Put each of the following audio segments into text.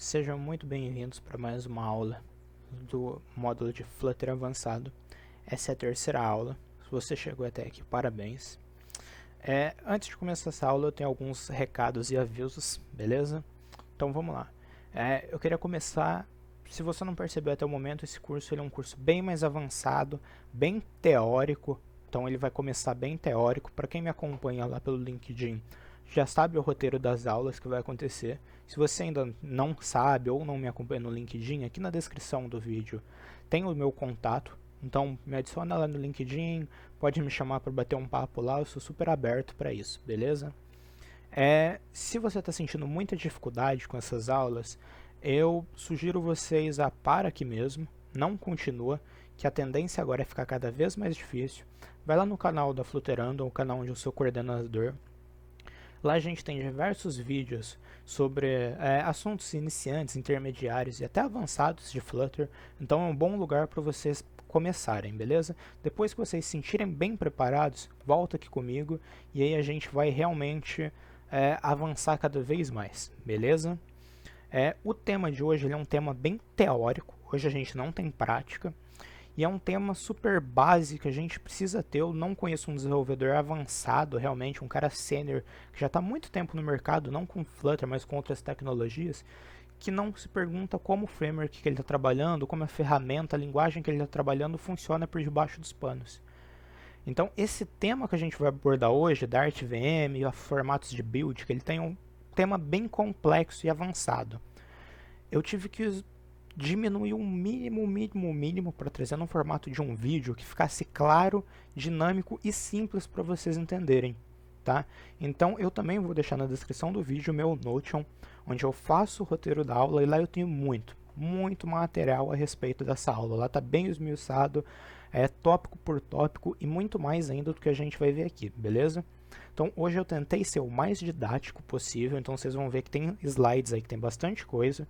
Sejam muito bem-vindos para mais uma aula do módulo de Flutter avançado. Essa é a terceira aula. Se você chegou até aqui, parabéns. Antes de começar essa aula, eu tenho alguns recados e avisos, beleza? Então vamos lá. Eu queria começar, se você não percebeu até o momento, esse curso ele é um curso bem mais avançado, bem teórico. Então ele vai começar bem teórico. Para quem me acompanha lá pelo LinkedIn, já sabe o roteiro das aulas que vai acontecer. Se você ainda não sabe ou não me acompanha no LinkedIn, aqui na descrição do vídeo tem o meu contato. Então me adiciona lá no LinkedIn, pode me chamar para bater um papo lá, eu sou super aberto para isso, beleza? Se você está sentindo muita dificuldade com essas aulas, eu sugiro vocês a parar aqui mesmo, não continua, que a tendência agora é ficar cada vez mais difícil. Vai lá no canal da Flutterando, o canal onde eu sou coordenador. Lá a gente tem diversos vídeos sobre assuntos iniciantes, intermediários e até avançados de Flutter. Então é um bom lugar para vocês começarem, beleza? Depois que vocês se sentirem bem preparados, volta aqui comigo e aí a gente vai realmente avançar cada vez mais, beleza? O tema de hoje ele é um tema bem teórico, hoje a gente não tem prática. E é um tema super básico que a gente precisa ter. Eu não conheço um desenvolvedor avançado, realmente, um cara sênior, que já está há muito tempo no mercado, não com Flutter, mas com outras tecnologias, que não se pergunta como o framework que ele está trabalhando, como a ferramenta, a linguagem que ele está trabalhando funciona por debaixo dos panos. Então, esse tema que a gente vai abordar hoje, Dart VM e formatos de build, que ele tem um tema bem complexo e avançado. Eu tive que diminuir o mínimo para trazer no formato de um vídeo que ficasse claro, dinâmico e simples para vocês entenderem, tá? Então eu também vou deixar na descrição do vídeo o meu Notion, onde eu faço o roteiro da aula e lá eu tenho muito material a respeito dessa aula. Lá tá bem esmiuçado, tópico por tópico e muito mais ainda do que a gente vai ver aqui, beleza? Então hoje eu tentei ser o mais didático possível, então vocês vão ver que tem slides aí que tem bastante coisa.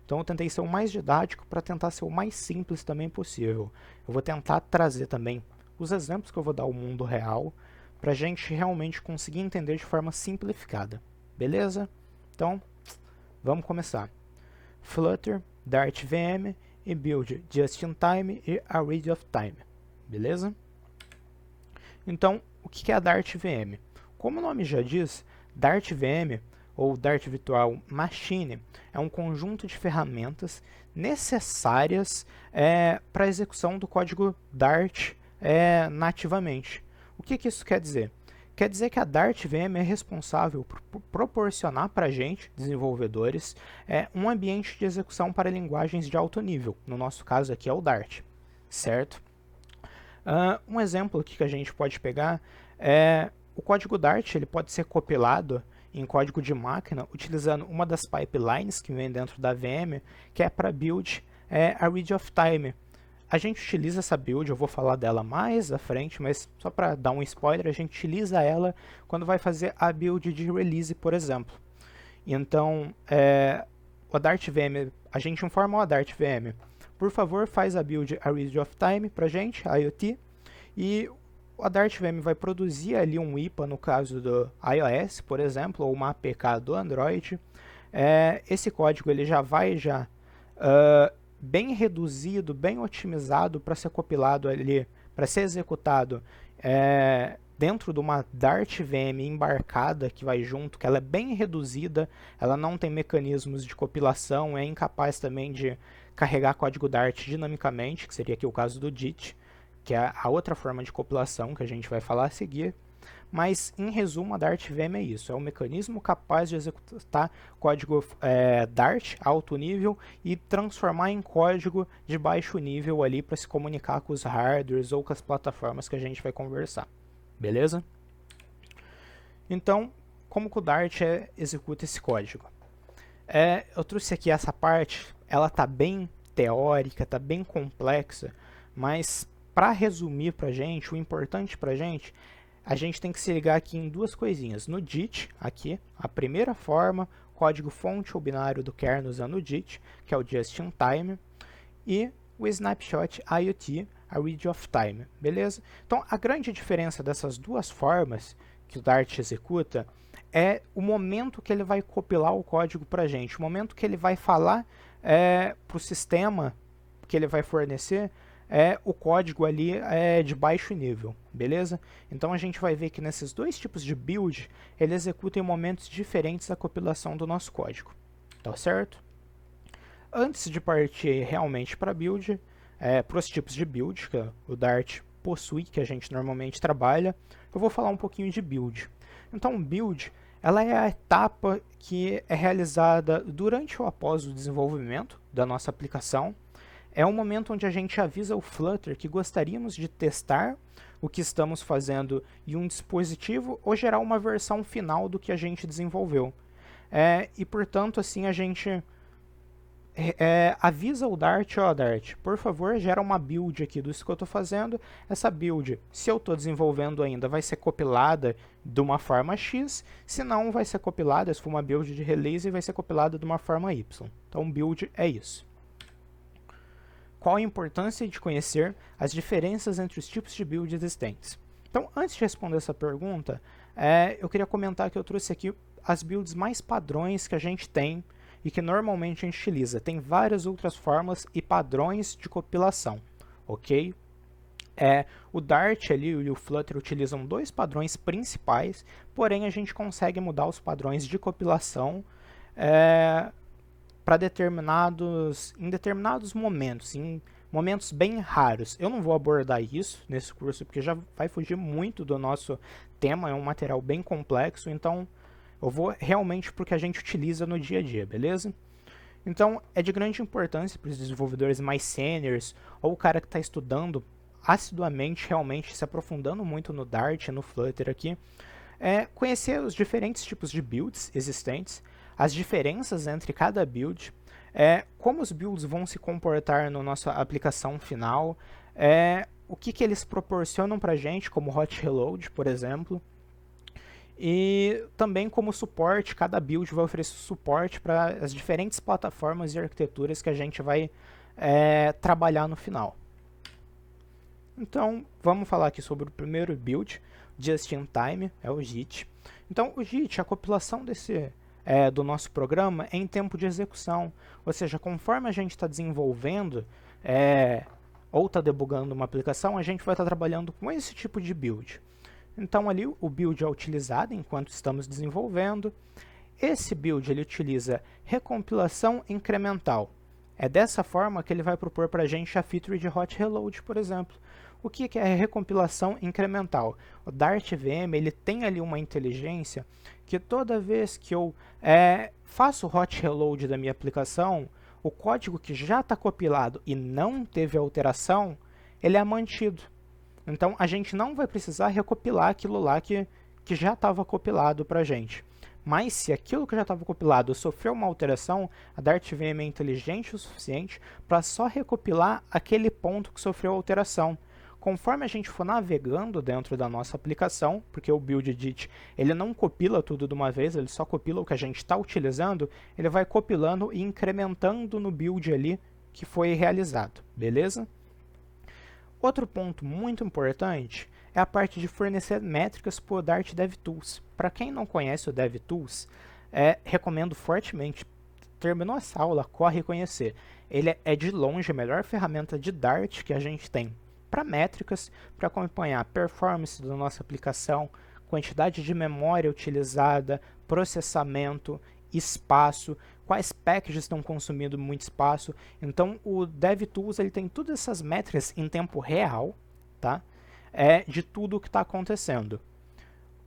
Então eu tentei ser o mais didático para tentar ser o mais simples também possível. Eu vou tentar trazer também os exemplos que eu vou dar ao mundo real para a gente realmente conseguir entender de forma simplificada. Beleza? Então, vamos começar. Flutter, Dart VM e Build Just in Time e a Read of Time. Beleza? Então, o que é a Dart VM? Como o nome já diz, Dart VM ou Dart Virtual Machine é um conjunto de ferramentas necessárias para a execução do código Dart nativamente. O que isso quer dizer? Quer dizer que a Dart VM é responsável por proporcionar para a gente, desenvolvedores, um ambiente de execução para linguagens de alto nível. No nosso caso aqui é o Dart, certo? Um exemplo aqui que a gente pode pegar é o código Dart, ele pode ser compilado em código de máquina utilizando uma das pipelines que vem dentro da VM, que é para build a Read of Time. A gente utiliza essa build, eu vou falar dela mais à frente, mas só para dar um spoiler, a gente utiliza ela quando vai fazer a build de release, por exemplo. Então, o Dart VM, a gente informa o Dart VM, por favor, faz a build a Read of Time para a gente, a IoT, e a Dart VM vai produzir ali um IPA no caso do iOS, por exemplo, ou uma APK do Android. Esse código ele já vai bem reduzido, bem otimizado para ser compilado ali, para ser executado dentro de uma Dart VM embarcada que vai junto, que ela é bem reduzida, ela não tem mecanismos de compilação, é incapaz também de carregar código Dart dinamicamente, que seria aqui o caso do JIT, que é a outra forma de compilação que a gente vai falar a seguir. Mas, em resumo, a Dart VM é isso. É um mecanismo capaz de executar código Dart alto nível e transformar em código de baixo nível ali para se comunicar com os hardwares ou com as plataformas que a gente vai conversar. Beleza? Então, como que o Dart executa esse código? Eu trouxe aqui essa parte, ela está bem teórica, está bem complexa, mas para resumir para a gente, o importante para a gente tem que se ligar aqui em duas coisinhas. No JIT, aqui, a primeira forma, código fonte ou binário do kernel usando o JIT, que é o Just in Time, e o Snapshot IoT, a Read of Time, beleza? Então, a grande diferença dessas duas formas que o Dart executa é o momento que ele vai compilar o código para a gente, o momento que ele vai falar para o sistema que ele vai fornecer o código ali de baixo nível, beleza? Então a gente vai ver que nesses dois tipos de build, ele executa em momentos diferentes a compilação do nosso código, tá certo? Antes de partir realmente para build, para os tipos de build que o Dart possui, que a gente normalmente trabalha, eu vou falar um pouquinho de build. Então, build, ela é a etapa que é realizada durante ou após o desenvolvimento da nossa aplicação. É um momento onde a gente avisa o Flutter que gostaríamos de testar o que estamos fazendo em um dispositivo ou gerar uma versão final do que a gente desenvolveu. E, portanto, assim, a gente avisa o Dart, Dart, por favor, gera uma build aqui disso que eu estou fazendo. Essa build, se eu estou desenvolvendo ainda, vai ser compilada de uma forma X, se não, vai ser compilada, se for uma build de release, vai ser compilada de uma forma Y. Então, build é isso. Qual a importância de conhecer as diferenças entre os tipos de build existentes? Então, antes de responder essa pergunta, eu queria comentar que eu trouxe aqui as builds mais padrões que a gente tem e que normalmente a gente utiliza. Tem várias outras formas e padrões de compilação, ok? O Dart ali e o Flutter utilizam dois padrões principais, porém a gente consegue mudar os padrões de compilação para em determinados momentos, em momentos bem raros. Eu não vou abordar isso nesse curso, porque já vai fugir muito do nosso tema, é um material bem complexo, então eu vou realmente para o que a gente utiliza no dia a dia, beleza? Então, é de grande importância para os desenvolvedores mais seniors, ou o cara que está estudando assiduamente, realmente se aprofundando muito no Dart, no Flutter aqui, conhecer os diferentes tipos de builds existentes, as diferenças entre cada build, como os builds vão se comportar na nossa aplicação final, o que eles proporcionam para a gente, como hot reload, por exemplo, e também como suporte, cada build vai oferecer suporte para as diferentes plataformas e arquiteturas que a gente vai trabalhar no final. Então, vamos falar aqui sobre o primeiro build, Just in Time, o JIT. Então, o JIT, a compilação do nosso programa é em tempo de execução, ou seja, conforme a gente está desenvolvendo ou está debugando uma aplicação, a gente vai estar trabalhando com esse tipo de build. Então ali o build é utilizado enquanto estamos desenvolvendo. Esse build ele utiliza recompilação incremental. É dessa forma que ele vai propor para a gente a feature de hot reload, por exemplo. O que é recompilação incremental? O Dart VM ele tem ali uma inteligência que toda vez que eu faço hot reload da minha aplicação, o código que já está compilado e não teve alteração, ele é mantido. Então, a gente não vai precisar recopilar aquilo lá que já estava compilado para a gente. Mas, se aquilo que já estava compilado sofreu uma alteração, a Dart VM é inteligente o suficiente para só recopilar aquele ponto que sofreu alteração. Conforme a gente for navegando dentro da nossa aplicação, porque o build edit ele não compila tudo de uma vez, ele só compila o que a gente está utilizando, ele vai compilando e incrementando no build ali que foi realizado, beleza? Outro ponto muito importante é a parte de fornecer métricas para o Dart DevTools. Para quem não conhece o DevTools, recomendo fortemente, terminou essa aula, corre conhecer. Ele é de longe a melhor ferramenta de Dart que a gente tem para métricas, para acompanhar a performance da nossa aplicação, quantidade de memória utilizada, processamento, espaço, quais packages estão consumindo muito espaço. Então o DevTools ele tem todas essas métricas em tempo real, tá? De tudo o que está acontecendo.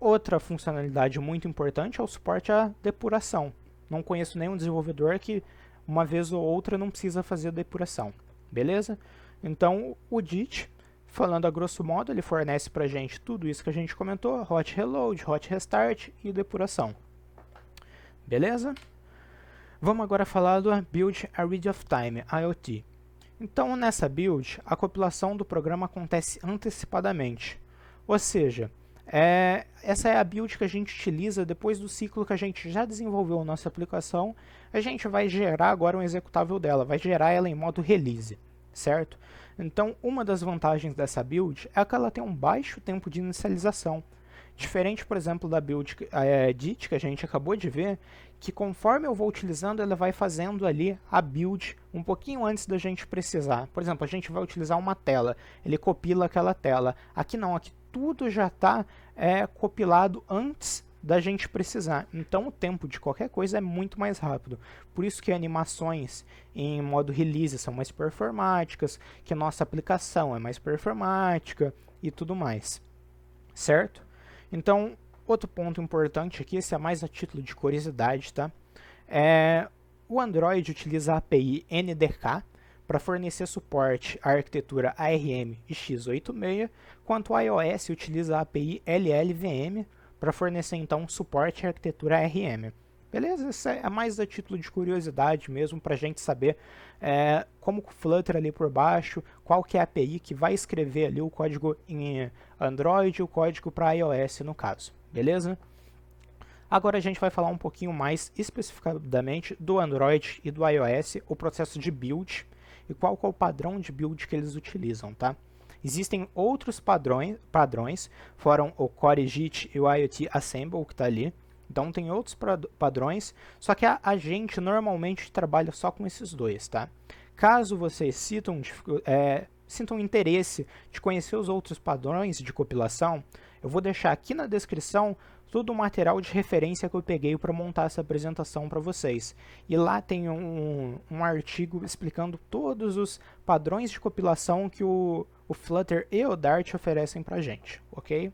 Outra funcionalidade muito importante é o suporte à depuração. Não conheço nenhum desenvolvedor que uma vez ou outra não precisa fazer depuração, beleza? Então o JIT, falando a grosso modo, ele fornece para a gente tudo isso que a gente comentou, hot reload, hot restart e depuração. Beleza? Vamos agora falar do Build Ahead of Time, IoT. Então, nessa build, a compilação do programa acontece antecipadamente. Ou seja, essa é a build que a gente utiliza depois do ciclo que a gente já desenvolveu a nossa aplicação. A gente vai gerar agora um executável dela, vai gerar ela em modo release, certo? Então, uma das vantagens dessa build é que ela tem um baixo tempo de inicialização. Diferente, por exemplo, da build Edit, que a gente acabou de ver, que conforme eu vou utilizando, ela vai fazendo ali a build um pouquinho antes da gente precisar. Por exemplo, a gente vai utilizar uma tela, ele compila aquela tela. Aqui não, aqui tudo já está compilado antes da gente precisar. Então o tempo de qualquer coisa é muito mais rápido. Por isso que animações em modo release são mais performáticas, que a nossa aplicação é mais performática e tudo mais. Certo? Então, outro ponto importante aqui, esse é mais a título de curiosidade, tá? O Android utiliza a API NDK para fornecer suporte à arquitetura ARM e x86, enquanto o iOS utiliza a API LLVM para fornecer então suporte à arquitetura ARM. Beleza? Isso é mais a título de curiosidade mesmo, para a gente saber como o Flutter ali por baixo, qual que é a API que vai escrever ali o código em Android e o código para iOS no caso. Beleza? Agora a gente vai falar um pouquinho mais especificadamente do Android e do iOS, o processo de build e qual que é o padrão de build que eles utilizam, tá? Existem outros padrões, foram o Core JIT e o IoT Assemble que está ali. Então tem outros padrões, só que a gente normalmente trabalha só com esses dois, tá? Caso vocês sintam interesse de conhecer os outros padrões de compilação, eu vou deixar aqui na descrição todo o material de referência que eu peguei para montar essa apresentação para vocês. E lá tem um artigo explicando todos os padrões de compilação que o Flutter e o Dart oferecem para a gente, ok?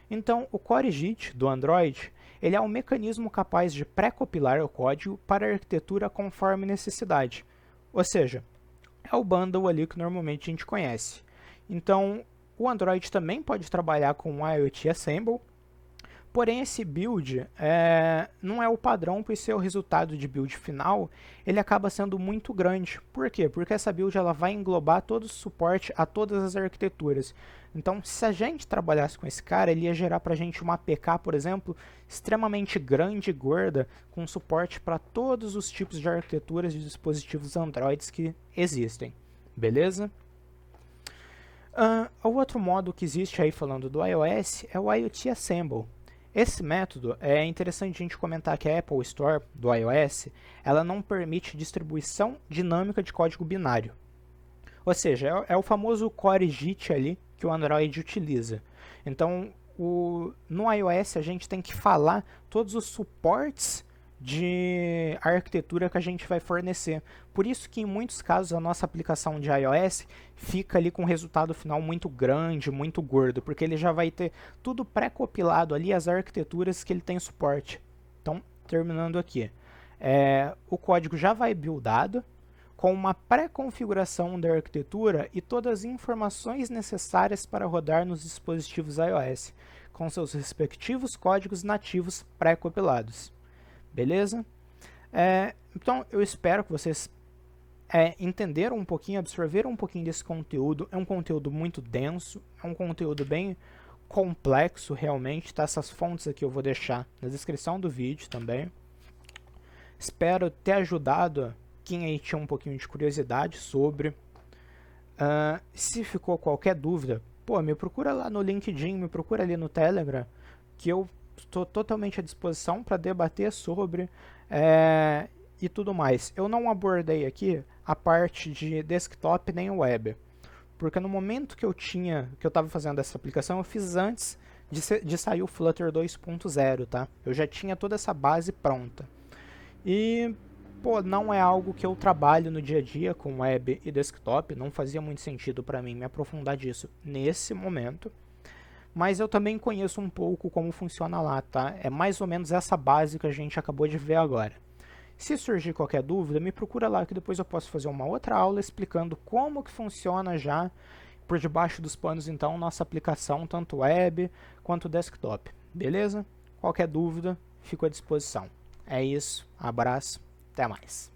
Então, o Core JIT do Android, ele é um mecanismo capaz de pré-compilar o código para a arquitetura conforme necessidade. Ou seja, é o bundle ali que normalmente a gente conhece. Então, o Android também pode trabalhar com o IoT Assemble, porém esse build não é o padrão, pois seu resultado de build final ele acaba sendo muito grande. Por quê? Porque essa build ela vai englobar todo o suporte a todas as arquiteturas. Então, se a gente trabalhasse com esse cara, ele ia gerar para a gente uma APK, por exemplo, extremamente grande e gorda, com suporte para todos os tipos de arquiteturas de dispositivos Androids que existem. Beleza? O outro modo que existe aí falando do iOS é o IoT Assemble. Esse método é interessante a gente comentar que a Apple Store do iOS ela não permite distribuição dinâmica de código binário. Ou seja, é o famoso Core JIT ali que o Android utiliza. Então, no iOS a gente tem que falar todos os suportes de arquitetura que a gente vai fornecer. Por isso que em muitos casos a nossa aplicação de iOS fica ali com um resultado final muito grande, muito gordo, porque ele já vai ter tudo pré-compilado ali, as arquiteturas que ele tem suporte. Então, terminando aqui, o código já vai buildado, com uma pré-configuração da arquitetura e todas as informações necessárias para rodar nos dispositivos iOS, com seus respectivos códigos nativos pré-compilados. Beleza? Então, eu espero que vocês entenderam um pouquinho, absorveram um pouquinho desse conteúdo. É um conteúdo muito denso, é um conteúdo bem complexo realmente, tá? Essas fontes aqui eu vou deixar na descrição do vídeo também. Espero ter ajudado quem aí tinha um pouquinho de curiosidade sobre. Se ficou qualquer dúvida, me procura lá no LinkedIn, me procura ali no Telegram, que eu estou totalmente à disposição para debater sobre e tudo mais. Eu não abordei aqui a parte de desktop nem web, porque no momento que eu estava fazendo essa aplicação, eu fiz antes de sair o Flutter 2.0, tá? Eu já tinha toda essa base pronta. E não é algo que eu trabalho no dia a dia com web e desktop, não fazia muito sentido para mim me aprofundar disso nesse momento. Mas eu também conheço um pouco como funciona lá, tá? É mais ou menos essa base que a gente acabou de ver agora. Se surgir qualquer dúvida, me procura lá que depois eu posso fazer uma outra aula explicando como que funciona já por debaixo dos panos, então, nossa aplicação, tanto web quanto desktop. Beleza? Qualquer dúvida, fico à disposição. É isso, abraço, até mais.